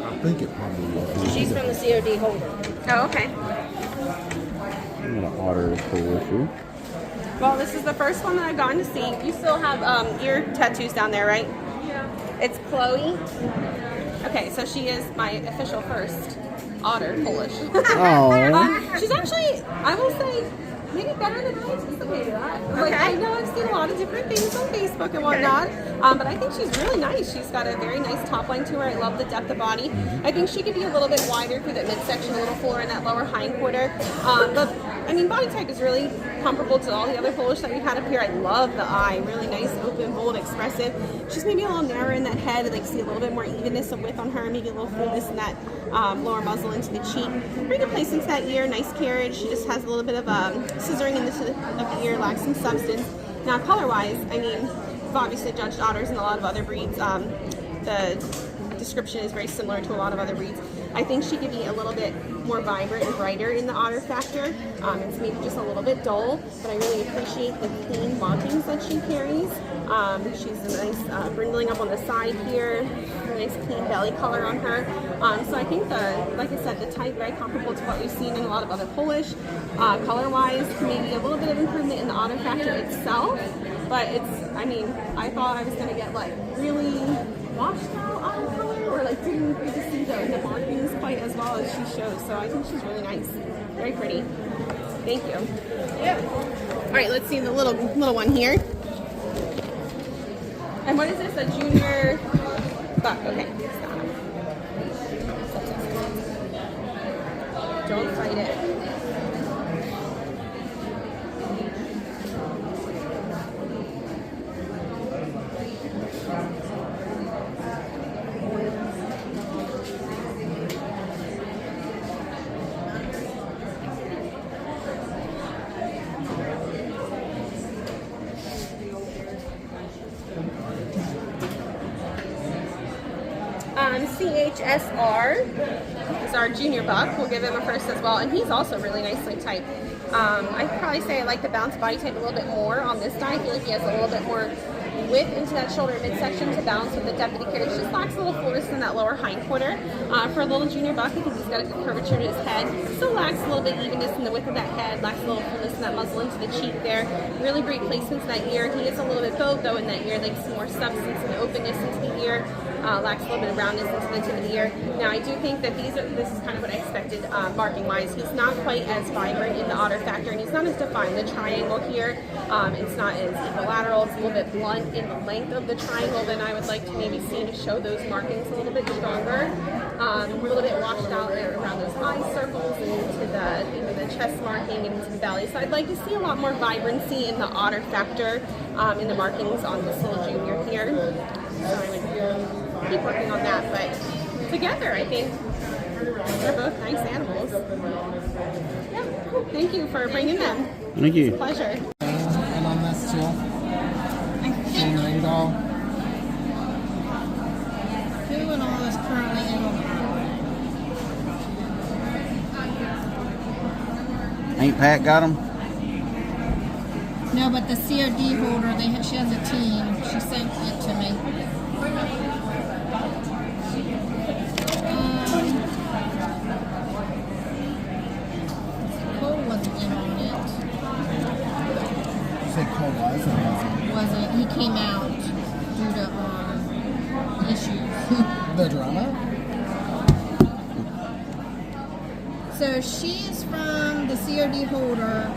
I think it probably is. She's from the COD holder. Oh, okay. I'm gonna order Polish here. Well, this is the first one that I've gotten to see. You still have ear tattoos down there, right? Yeah. It's Chloe. Okay, so she is my official first otter Polish. Oh. She's actually, I will say, maybe better than I anticipated. Like, Okay. I know I've seen a lot of different things on Facebook and whatnot, but I think she's really nice. She's got a very nice top line to her. I love the depth of body. I think she could be a little bit wider through that midsection, a little fuller in that lower hind quarter. But I mean, body type is really comparable to all the other Polish that we've had up here. I love the eye, really nice, open, bold, expressive. She's maybe a little narrower in that head. I'd like to see a little bit more evenness of width on her, maybe a little fullness in that lower muzzle into the cheek. Pretty good place into that ear, nice carriage. She just has a little bit of scissoring in the ear, lacks some substance. Now, color-wise, I mean, we've obviously judged otters and a lot of other breeds. The description is very similar to a lot of other breeds. I think she could be a little bit more vibrant and brighter in the otter factor. It's maybe just a little bit dull, but I really appreciate the clean markings that she carries. She's a nice brindling up on the side here, a nice clean belly color on her. So I think like I said, the type very comparable to what we've seen in a lot of other Polish. Color-wise, maybe a little bit of improvement in the otter factor itself, but I mean, I thought I was gonna get like really washed out otter color, or like didn't get to see the markings quite as well as she shows. So I think she's really nice, very pretty. Thank you. All right, let's see the little one here. And what is this? A junior buck? Okay. Don't fight it. CHSR is our junior buck. We'll give him a first as well, and he's also really nicely typed. I'd probably say I like the bounce body type a little bit more on this guy. I feel like he has a little bit more width into that shoulder midsection to balance with the depth that he carries. Just lacks a little fullness in that lower hind quarter. For a little junior buck, I think he's got a good curvature to his head. Still lacks a little bit evenness in the width of that head. Lacks a little fullness in that muzzle into the cheek there. Really great placements in that ear. He is a little bit bowed though in that ear, like some more substance and openness into the ear. Lacks a little bit of roundness into the tip of the ear. Now I do think that this is kind of what I expected marking wise. He's not quite as vibrant in the otter factor, and he's not as defined. The triangle here, it's not as equilateral. It's a little bit blunt in the length of the triangle than I would like to maybe see to show those markings a little bit stronger. A little bit washed out there around those eye circles and into the chest marking and into the belly. So I'd like to see a lot more vibrancy in the otter factor in the markings on this little junior here. So I would keep working on that, but together I think they're both nice animals. Yeah, cool. Thank you for bringing them. Thank you. It's a pleasure. And on this too. Same rainbow. Who and all is currently in the Ain't Pat got them? No, but the COD holder, she has a team. She sent it to me. Cole wasn't in on it. You say Cole was or wasn't? Wasn't. He came out due to issues. The drama? So she's from the COD holder,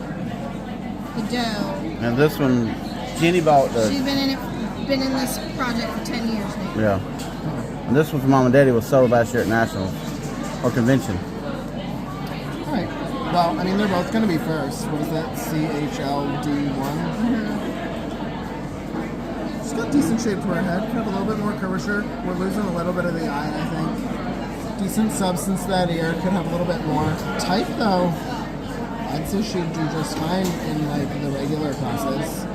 the doe. And this one, Jenny bought the... She's been in this project for 10 years now. Yeah. And this one for Mom and Daddy was sold last year at National or convention. Alright. Well, I mean, they're both going to be first. What is that? CHLD1? She's got decent shape to her head. Could have a little bit more curvature. We're losing a little bit of the eye, I think. Decent substance to that ear. Could have a little bit more. Type, though, I'd say she'd do just fine in, like, the regular classes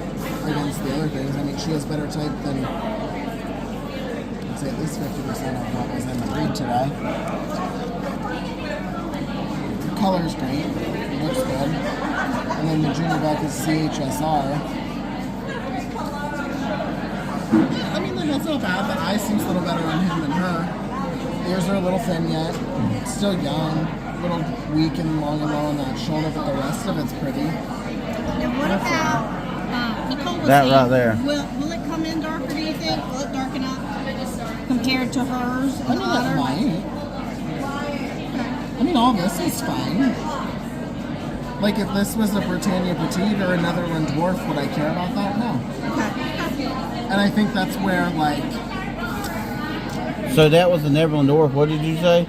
against the other things. I mean, she has better type than, I'd say, at least 50% of what was in the breed today. The color's great. It looks good. And then the junior buck is CHSR. Yeah, I mean, that's not bad. The eye seems a little better on him than her. Ears are a little thin yet. Still young. A little weak and long and low on that shoulder, but the rest of it's pretty. Now, what about Nicole was That saying, right there. Will it come in darker? Do you think? Will it darken up compared to hers? I mean, it might. I mean, all this is fine. Like, if this was a Britannia Petite or a Netherland Dwarf, would I care about that? No. Okay. And I think that's where, like, So that was the Netherland Dwarf. What did you say?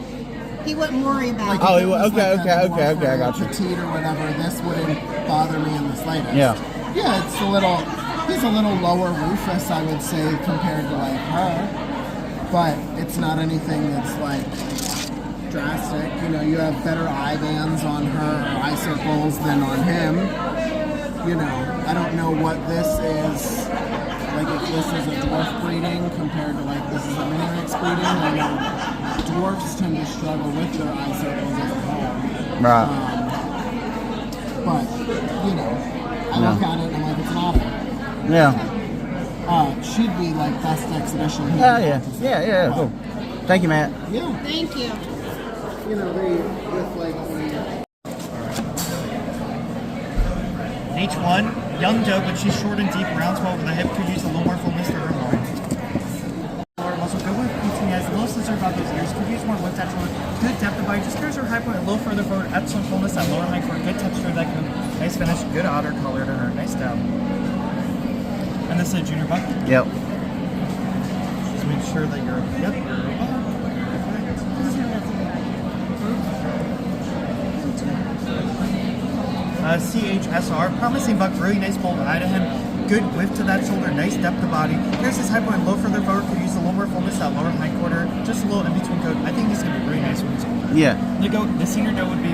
He wouldn't worry about like it. Oh, if it was okay, like a okay, dwarf okay, I or got you. Petite or whatever, this wouldn't bother me in the slightest. Yeah. Yeah, it's a little, he's a little lower rufous, I would say, compared to, like, her. But it's not anything that's, like, drastic. You know, you have better eye bands on her or eye circles than on him. You know, I don't know what this is. Like, if this is a dwarf breeding compared to, like, this is a mini mix breeding. I know dwarfs tend to struggle with their eye circles as a whole. Right. But, you know, I look at it and I'm like, it's an otter. Yeah. She'd be, like, best exhibition. Yeah. Cool. Thank you, Matt. Yeah. Thank you. You know, they, with, like, H1, young doe, but she's short and deep, rounds well over the hip, could use a little more fullness to her line. Also good with eating as the little scissor about those ears, could use more lift at shoulder, good depth of body, just carries her high point a little further forward, excellent fullness at lower height for a good texture that can, nice finish, good otter color to her, nice down. And this is a junior buck. Yep. Just make sure that you're, yep, you're CHSR, promising buck, really nice bold eye to him, good width to that shoulder, nice depth of body. Here's his high point, low further forward, could use a little more fullness at lower hind quarter, just a little in between coat. I think he's going to be really nice when he's older. Yeah. The senior doe would be